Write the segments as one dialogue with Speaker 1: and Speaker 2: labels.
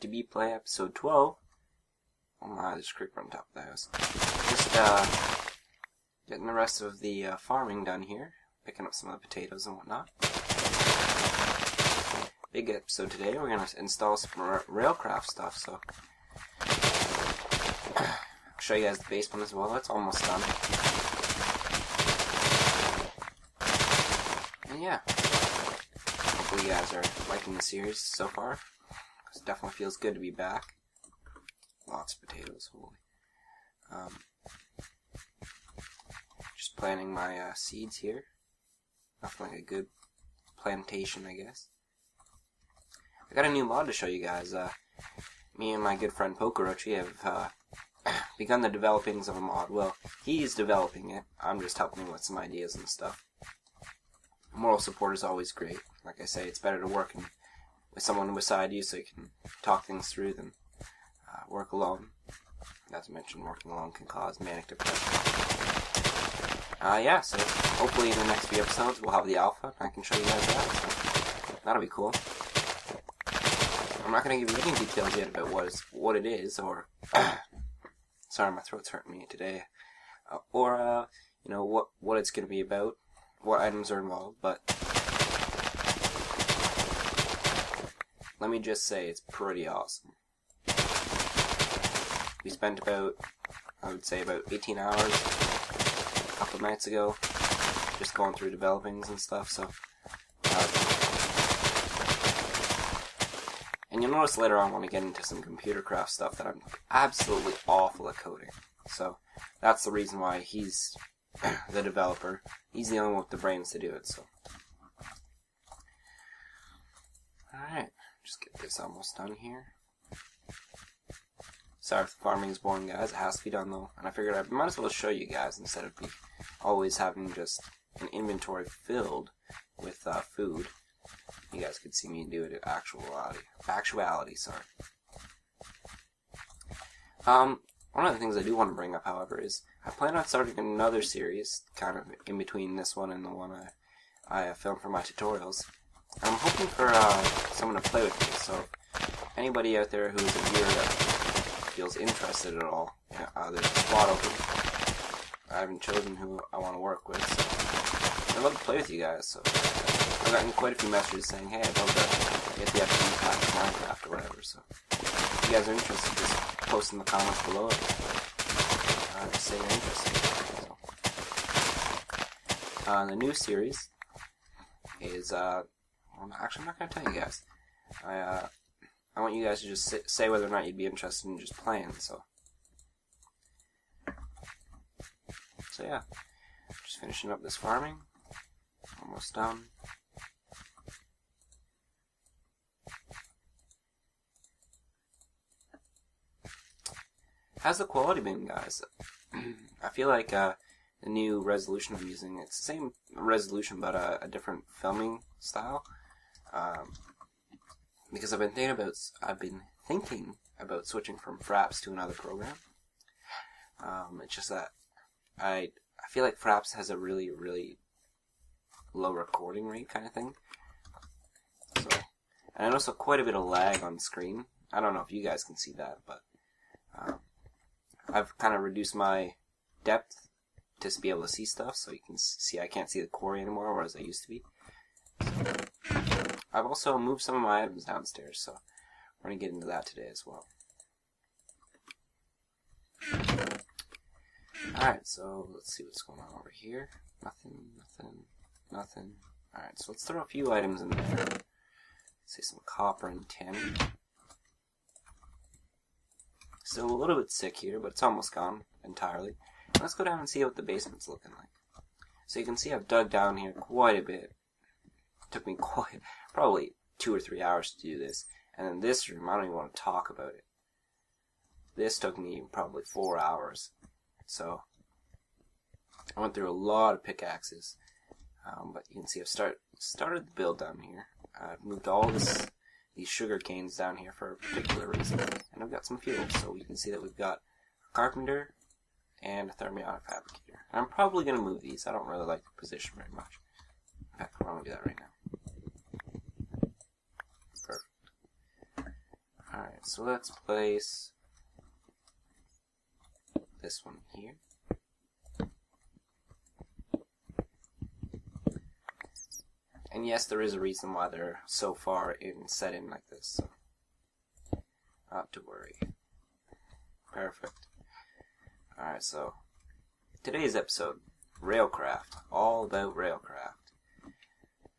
Speaker 1: FTB Play episode 12. Oh my, there's a creeper on top of the house. Just getting the rest of the farming done here. Picking up some of the potatoes and whatnot. Big episode today. We're going to install some Railcraft stuff, so I'll show you guys the basement as well. That's almost done. And yeah, hopefully you guys are liking the series so far. It definitely feels good to be back. Lots of potatoes, holy. Just planting my seeds here. Nothing like a good plantation, I guess. I got a new mod to show you guys. Me and my good friend Pokerochi have begun the developings of a mod. Well, he's developing it. I'm just helping him with some ideas and stuff. Moral support is always great. Like I say, it's better to work with someone beside you so you can talk things through than work alone. Not to mention, working alone can cause manic depression. Yeah, so hopefully in the next few episodes we'll have the alpha and I can show you guys that. So that'll be cool. I'm not going to give you any details yet about what it is, or sorry, my throat's hurting me today, or you know, what it's going to be about, what items are involved, but let me just say it's pretty awesome. We spent about, I would say about 18 hours a couple of nights ago just going through developings and stuff, so and you'll notice later on when I get into some computer craft stuff that I'm absolutely awful at coding. So that's the reason why he's the developer. He's the only one with the brains to do it, so. Alright, just get this almost done here. Sorry if the farming's boring, guys. It has to be done, though. And I figured I might as well show you guys instead of always having just an inventory filled with food. You guys could see me do it in actuality, sorry. One of the things I do want to bring up, however, is I plan on starting another series, kind of in between this one and the one I filmed for my tutorials. I'm hoping for someone to play with me, so anybody out there who's a viewer that feels interested at all, there's a spot open. I haven't chosen who I want to work with, so I'd love to play with you guys, so I've gotten quite a few messages saying, hey, I'd love to get the FTB pack of Minecraft or whatever, so if you guys are interested, just post in the comments below. Just say you're interested. So. The new series is, well, actually I'm not going to tell you guys. I want you guys to just say whether or not you'd be interested in just playing, so. So yeah, just finishing up this farming. Almost done. How's the quality been, guys? I feel like the new resolution I'm using, it's the same resolution but a different filming style. Because I've been thinking about switching from Fraps to another program. It's just that I feel like Fraps has a really, really low recording rate kind of thing. So, and I notice quite a bit of lag on screen. I don't know if you guys can see that, but I've kind of reduced my depth to be able to see stuff, so you can see I can't see the quarry anymore, whereas I used to be. So, I've also moved some of my items downstairs, so we're going to get into that today as well. Alright, so let's see what's going on over here. Nothing. Alright, so let's throw a few items in there. Let's say some copper and tin. Still a little bit sick here, but it's almost gone entirely. Let's go down and see what the basement's looking like. So you can see I've dug down here quite a bit. It took me probably 2 or 3 hours to do this. And then this room, I don't even want to talk about it. This took me probably 4 hours. So I went through a lot of pickaxes. But you can see I've started the build down here. I've moved all these sugar canes down here for a particular reason. And I've got some fuel. So you can see that we've got a carpenter and a thermionic fabricator. And I'm probably going to move these. I don't really like the position very much. In fact, I'm going to do that right now. Perfect. Alright. so let's place this one here. And yes, there is a reason why they're so far set in like this, so not to worry. Perfect. Alright, so today's episode, Railcraft, all about Railcraft.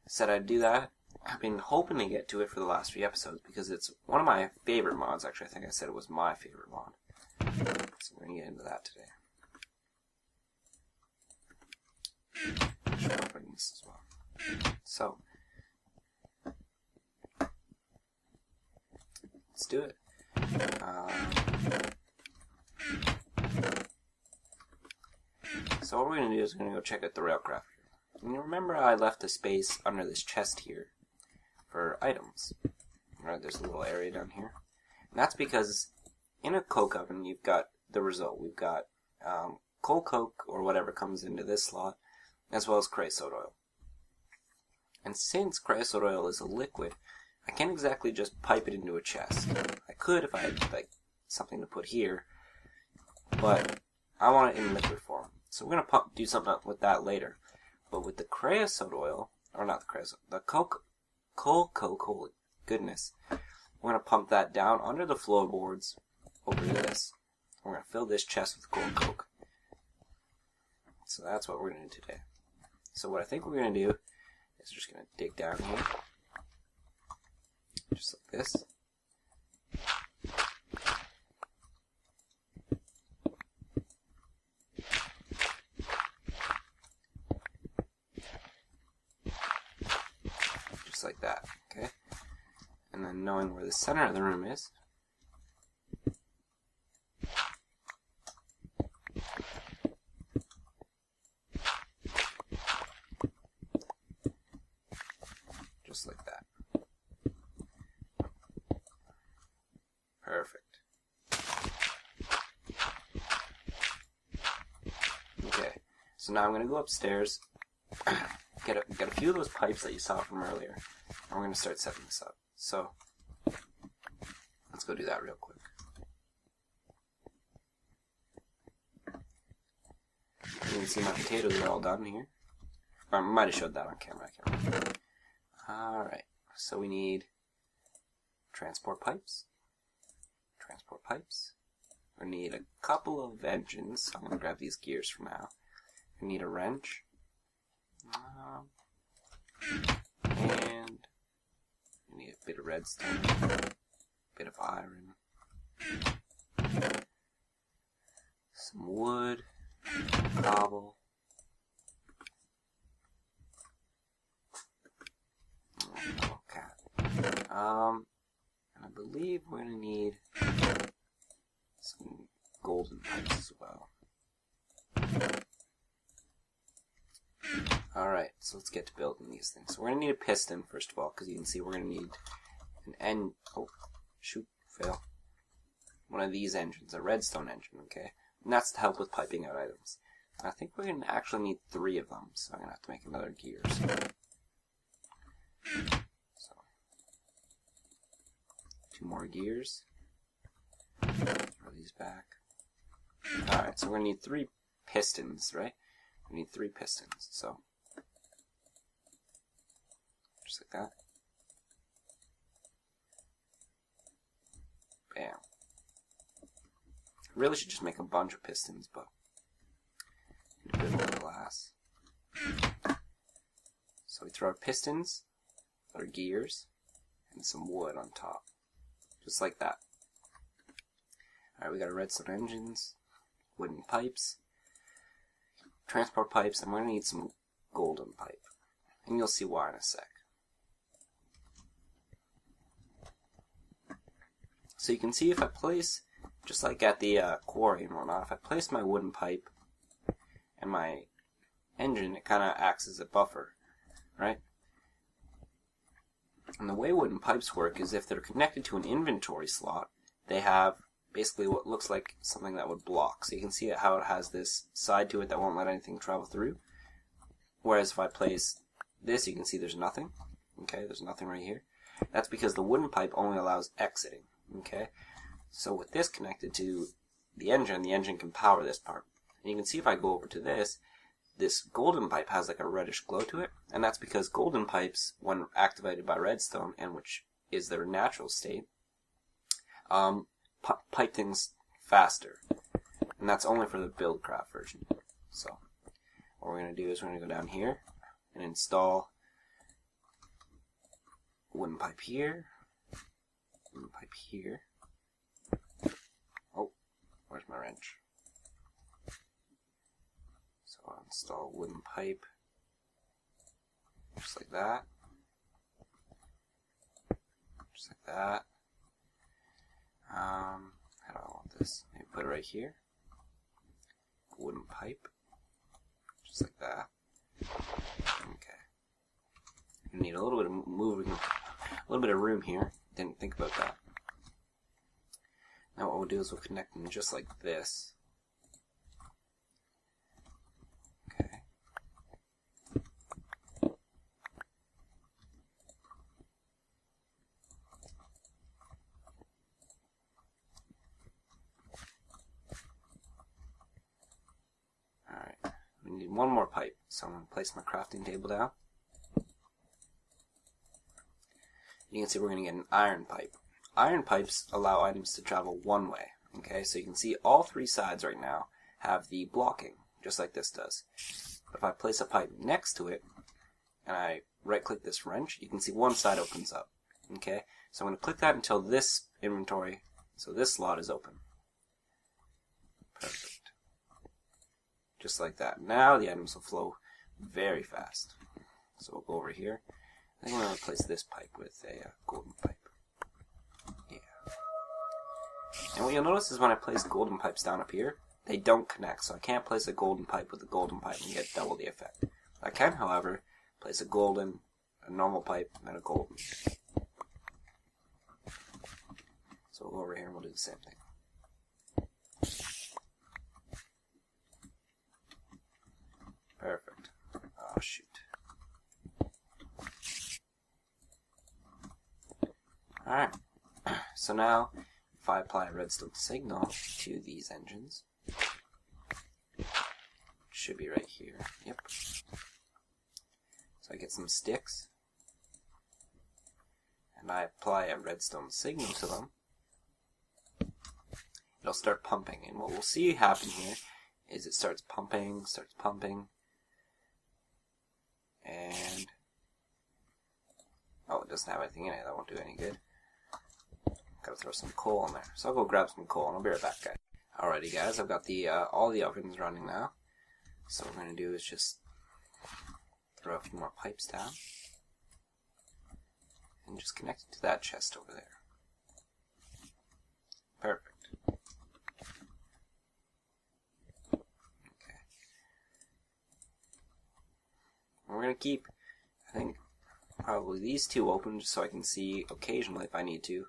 Speaker 1: Said I'd do that. I've been hoping to get to it for the last few episodes because it's one of my favorite mods. Actually, I think I said it was my favorite mod. So we're going to get into that today. I should open this as well. So, let's do it. So what we're going to do is we're going to go check out the Railcraft. And you remember I left a space under this chest here for items. Right, there's a little area down here. And that's because in a coke oven you've got the result. We've got coal coke or whatever comes into this slot, as well as creosote oil. And since creosote oil is a liquid, I can't exactly just pipe it into a chest. I could if I had like something to put here, but I want it in liquid form. So we're gonna do something with that later. But with the creosote oil, or not the creosote, the coal coke, holy goodness, we're gonna pump that down under the floorboards over to this. We're gonna fill this chest with coal coke. So that's what we're gonna do today. So what I think we're gonna do is we're just gonna dig down here, just like this. Just like that, okay? And then knowing where the center of the room is, just like that. Perfect. Okay, so now I'm going to go upstairs, get a few of those pipes that you saw from earlier, and we're going to start setting this up. So, let's go do that real quick. You can see my potatoes are all done here. Or I might have showed that on camera, I can't remember. Alright, so we need transport pipes. We need a couple of engines. I'm going to grab these gears for now. We need a wrench. And we need a bit of redstone, a bit of iron, some wood, cobble, oh, cat. And I believe we're going to need some golden pipes as well. Alright, so let's get to building these things. So we're going to need a piston, first of all, because you can see we're going to need an one of these engines, a redstone engine, okay? And that's to help with piping out items. And I think we're going to actually need 3 of them, so I'm going to have to make another gear. So 2 more gears. Throw these back. Alright, so we're going to need 3 pistons, right? We need 3 pistons, so just like that. Bam. I really should just make a bunch of pistons, but a bit more glass. So we throw our pistons, our gears, and some wood on top. Just like that. Alright, we got our redstone engines, wooden pipes, transport pipes, and we're going to need some golden pipe. And you'll see why in a sec. So you can see if I place, just like at the quarry and whatnot, if I place my wooden pipe and my engine, it kind of acts as a buffer, right? And the way wooden pipes work is if they're connected to an inventory slot, they have basically what looks like something that would block. So you can see how it has this side to it that won't let anything travel through. Whereas if I place this, you can see there's nothing. Okay, there's nothing right here. That's because the wooden pipe only allows exiting. Okay, so with this connected to the engine can power this part. And you can see if I go over to this golden pipe has like a reddish glow to it, and that's because golden pipes, when activated by redstone, and which is their natural state, pipe things faster. And that's only for the Buildcraft version. So what we're going to do is we're going to go down here and install wooden pipe here, wooden pipe here. Oh, where's my wrench? So I'll install wooden pipe just like that. Just like that. How do I want this? Maybe put it right here. Wooden pipe. Just like that. Okay. You need a little bit of moving, a little bit of room here. Didn't think about that. Now what we'll do is we'll connect them just like this. Okay. Alright. We need one more pipe. So I'm going to place my crafting table down. You can see we're going to get an iron pipe. Iron pipes allow items to travel one way. Okay, so you can see all three sides right now have the blocking, just like this does. But if I place a pipe next to it, and I right-click this wrench, you can see one side opens up. Okay, so I'm going to click that until this inventory, so this slot is open. Perfect. Just like that. Now the items will flow very fast. So we'll go over here. I think I'm going to replace this pipe with a golden pipe. Yeah. And what you'll notice is when I place golden pipes down up here, they don't connect. So I can't place a golden pipe with a golden pipe and get double the effect. I can, however, place a normal pipe, and a golden. So we'll go over here and we'll do the same thing. Perfect. Oh, shoot. Alright, so now if I apply a redstone signal to these engines, it should be right here, yep. So I get some sticks, and I apply a redstone signal to them, it'll start pumping, and what we'll see happen here is it starts pumping, and oh, it doesn't have anything in it, that won't do any good. Gotta throw some coal in there. So I'll go grab some coal and I'll be right back, guys. Alrighty, guys, I've got the all the ovens running now. So what we're gonna do is just throw a few more pipes down and just connect it to that chest over there. Perfect. Okay. And we're gonna keep, I think, probably these two open just so I can see occasionally if I need to.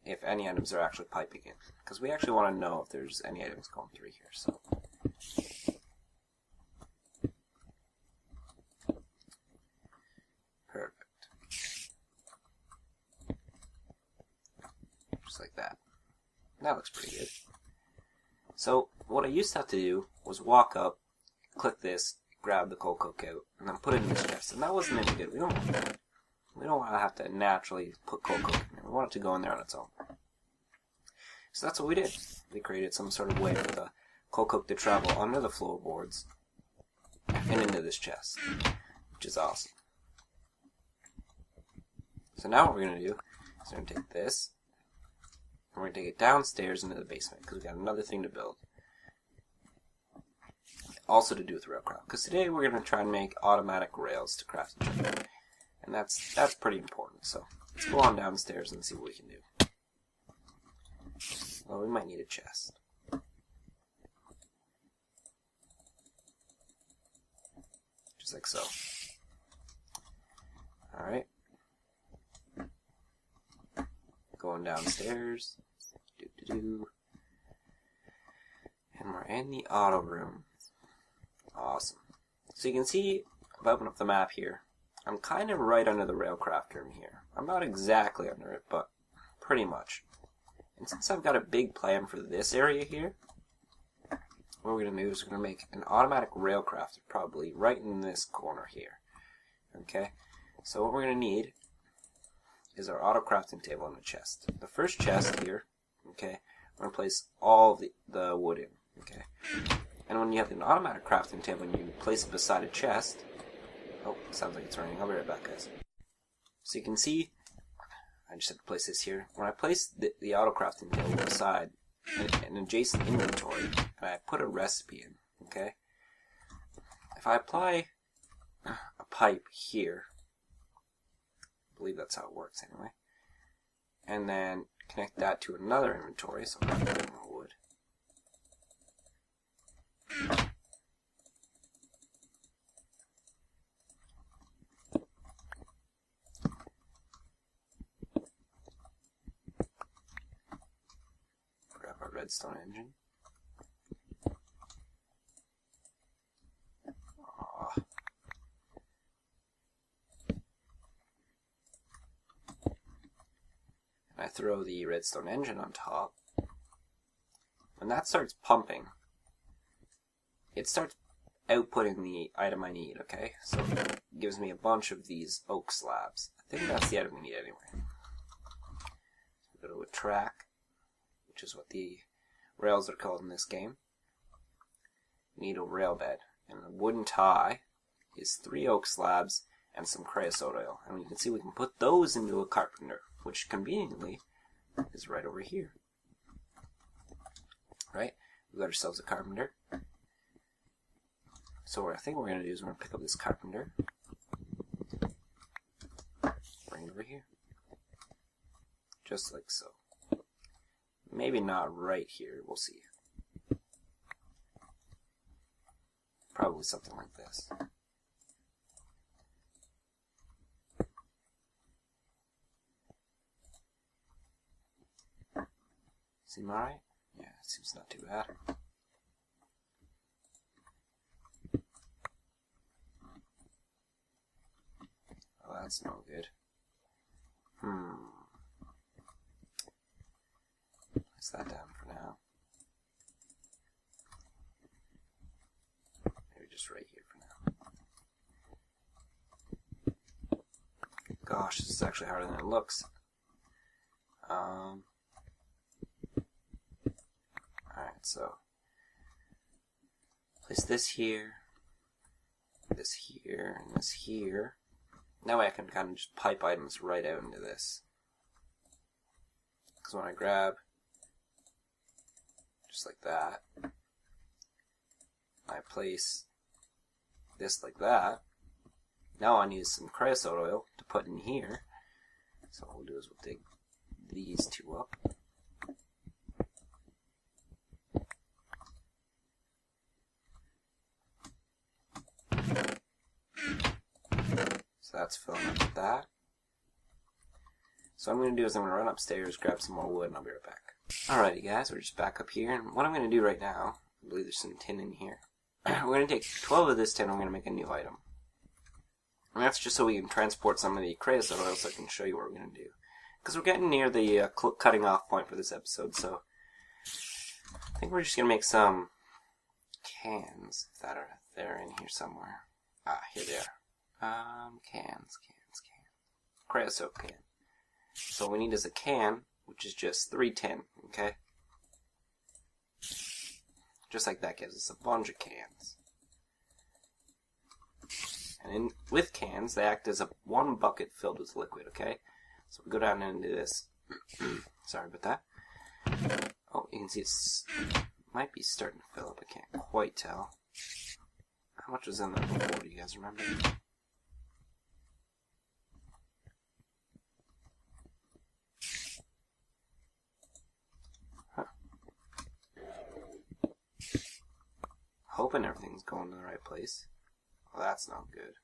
Speaker 1: If any items are actually piping in, because we actually want to know if there's any items going through here. So, perfect, just like that. That looks pretty good. So, what I used to have to do was walk up, click this, grab the coal cookout, and then put it in this chest, and that wasn't any good. We don't want that. We don't want to have to naturally put coal coke in there. We want it to go in there on its own. So that's what we did. We created some sort of way for the coal coke to travel under the floorboards and into this chest, which is awesome. So now what we're going to do is we're going to take this and we're going to take it downstairs into the basement because we've got another thing to build. Also to do with Railcraft, because today we're going to try and make automatic rails to craft each other. And that's pretty important, so let's go on downstairs and see what we can do. Well, we might need a chest. Just like so. Alright. Going downstairs. And we're in the auto room. Awesome. So you can see, if I open up the map here, I'm kind of right under the Railcraft room here. I'm not exactly under it, but pretty much. And since I've got a big plan for this area here, what we're going to do is we're going to make an automatic railcraft, probably right in this corner here. Okay, so what we're going to need is our auto crafting table and a chest. The first chest here, okay, we're going to place all the wood in, okay. And when you have an automatic crafting table and you place it beside a chest, oh, sounds like it's raining. I'll be right back, guys. So you can see, I just have to place this here. When I place the auto crafting table beside an adjacent inventory, and I put a recipe in, okay, if I apply a pipe here, I believe that's how it works anyway, and then connect that to another inventory, so I'm not getting more wood. Grab our redstone engine. I throw the redstone engine on top. When that starts pumping, it starts outputting the item I need, okay? So it gives me a bunch of these oak slabs. I think that's the item we need anyway. So go to a track, which is what the rails are called in this game. We need a rail bed. And a wooden tie is 3 oak slabs and some creosote oil. And you can see we can put those into a carpenter, which conveniently is right over here. Right? We've got ourselves a carpenter. So what I think we're going to do is we're going to pick up this carpenter, bring it over here. Just like so. Maybe not right here, we'll see. Probably something like this. Seem alright? Yeah, it seems not too bad. Oh, that's no good. Place that down for now. Maybe just right here for now. Gosh, this is actually harder than it looks. Alright, so place this here, and this here. That way I can kind of just pipe items right out into this. Because when I grab, just like that, I place this like that. Now I need some creosote oil to put in here. So what we'll do is we'll dig these 2 up. So that's filling up with that. So what I'm going to do is I'm going to run upstairs, grab some more wood, and I'll be right back. Alrighty guys, we're just back up here, and what I'm going to do right now, I believe there's some tin in here. We're going to take 12 of this tin and we're going to make a new item. And that's just so we can transport some of the creosote oil so I can show you what we're going to do. Because we're getting near the cutting off point for this episode, so I think we're just going to make some cans that are there in here somewhere. Ah, here they are. Cans. Creosote can. So what we need is a can, which is just 3 tin, okay? Just like that gives us a bunch of cans. And with cans, they act as 1 bucket filled with liquid, okay? So we go down into this. Sorry about that. Oh, you can see it's might be starting to fill up. I can't quite tell. How much was in there before? Do you guys remember? Hoping everything's going to the right place. Well, that's not good.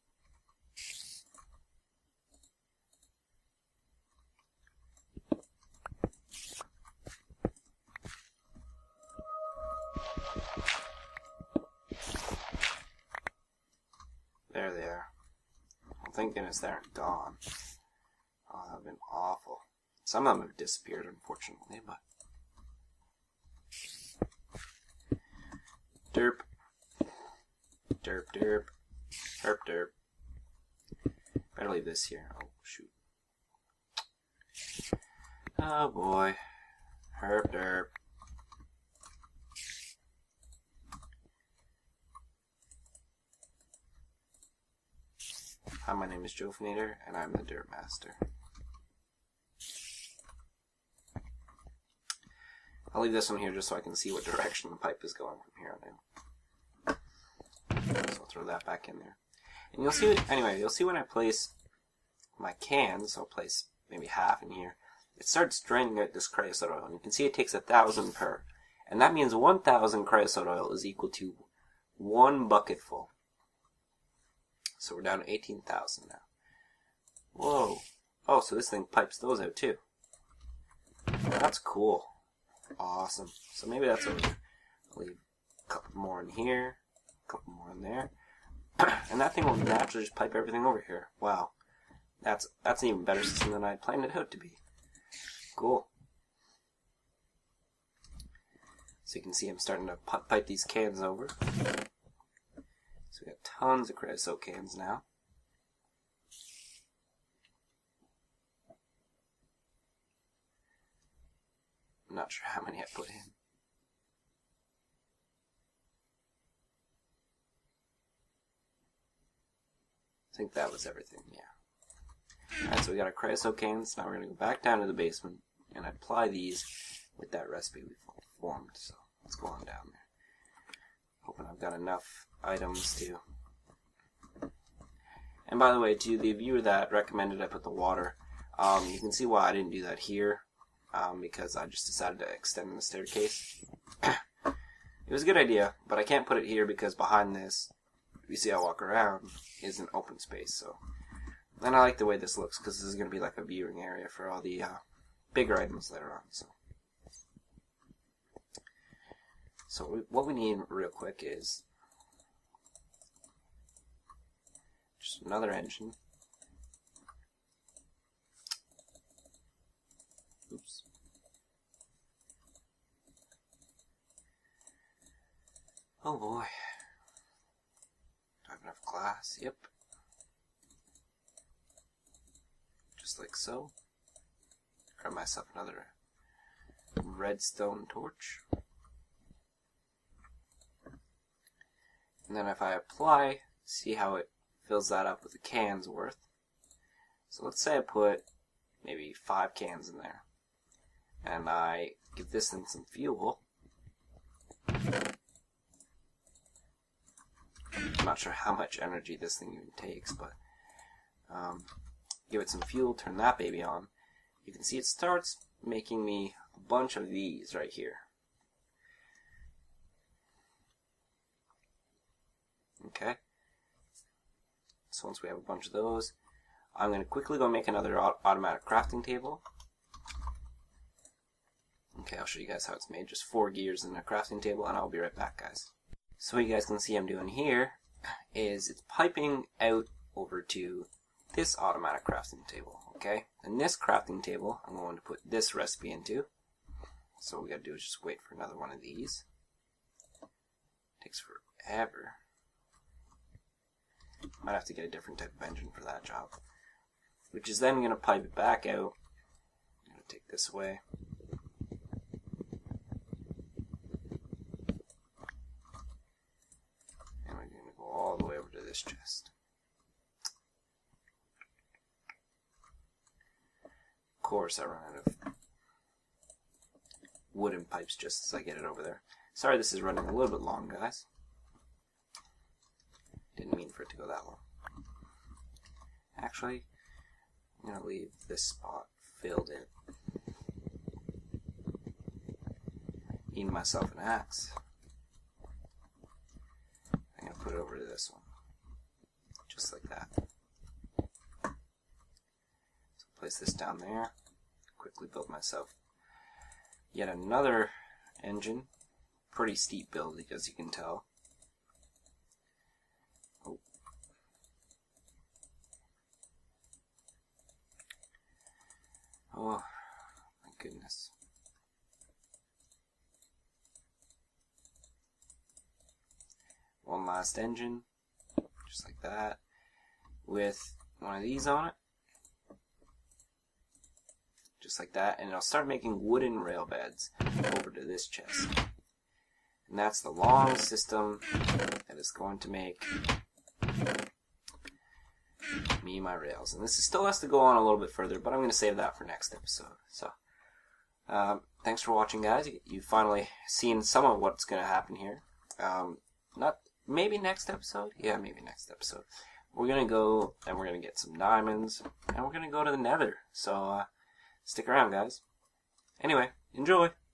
Speaker 1: There they are. Well, thank goodness they aren't gone. Oh, that would have been awful. Some of them have disappeared, unfortunately, but... Derp. Derp, derp. Herp, derp. Better leave this here. Oh, shoot. Oh, boy. Herp, derp. Hi, my name is Joe Fnader, and I'm the Dirt Master. I'll leave this one here just so I can see what direction the pipe is going from here on in. So I'll throw that back in there. And you'll see, anyway, you'll see when I place my cans, I'll place maybe half in here, it starts draining out this creosote oil. And you can see it takes 1,000 per. And that means 1,000 creosote oil is equal to 1 bucket full. So we're down to 18,000 now. Whoa. Oh, so this thing pipes those out too. That's cool. Awesome. So maybe that's what I'll leave a couple more in here, a couple more in there. And that thing will naturally just pipe everything over here. Wow. That's an even better system than I planned it out to be. Cool. So you can see I'm starting to pipe these cans over. So we got tons of creosote cans now. I'm not sure how many I put in. I think that was everything, yeah. Alright, so we got our creosote cans. Now we're going to go back down to the basement and apply these with that recipe we formed. So let's go on down there. Hoping I've got enough items to... And by the way, to the viewer that recommended I put the water, you can see why I didn't do that here, because I just decided to extend the staircase. It was a good idea, but I can't put it here because behind this, you see I walk around, is an open space. So, and I like the way this looks because this is going to be like a viewing area for all the bigger items later on. So what we need real quick is just another engine. Oops. Oh boy. Do I have enough glass? Yep. Just like so. Grab myself another redstone torch. And then if I apply, see how it fills that up with a can's worth. So let's say I put maybe 5 cans in there. And I give this thing some fuel. I'm not sure how much energy this thing even takes, but give it some fuel, turn that baby on. You can see it starts making me a bunch of these right here. Okay. So once we have a bunch of those, I'm going to quickly go make another automatic crafting table. Okay, I'll show you guys how it's made. Just 4 gears in a crafting table, and I'll be right back, guys. So what you guys can see I'm doing here is it's piping out over to this automatic crafting table, okay? And this crafting table, I'm going to put this recipe into. So what we got to do is just wait for another one of these. It takes forever. Might have to get a different type of engine for that job. Which is then going to pipe it back out. I'm going to take this away. And we're going to go all the way over to this chest. Of course I run out of wooden pipes just as I get it over there. Sorry this is running a little bit long, guys. Didn't mean for it to go that long. Actually, I'm going to leave this spot filled in. Need myself an axe. I'm going to put it over to this one. Just like that. So place this down there. Quickly build myself yet another engine. Pretty steep build, as you can tell. Oh, goodness. One last engine, just like that, with one of these on it, just like that, and it'll start making wooden rail beds over to this chest. And that's the long system that is going to make me my rails. And this still has to go on a little bit further, but I'm going to save that for next episode. So, thanks for watching, guys. You've finally seen some of what's going to happen here. Maybe next episode? Yeah, maybe next episode. We're going to go and we're going to get some diamonds, and we're going to go to the nether. So, stick around, guys. Anyway, enjoy.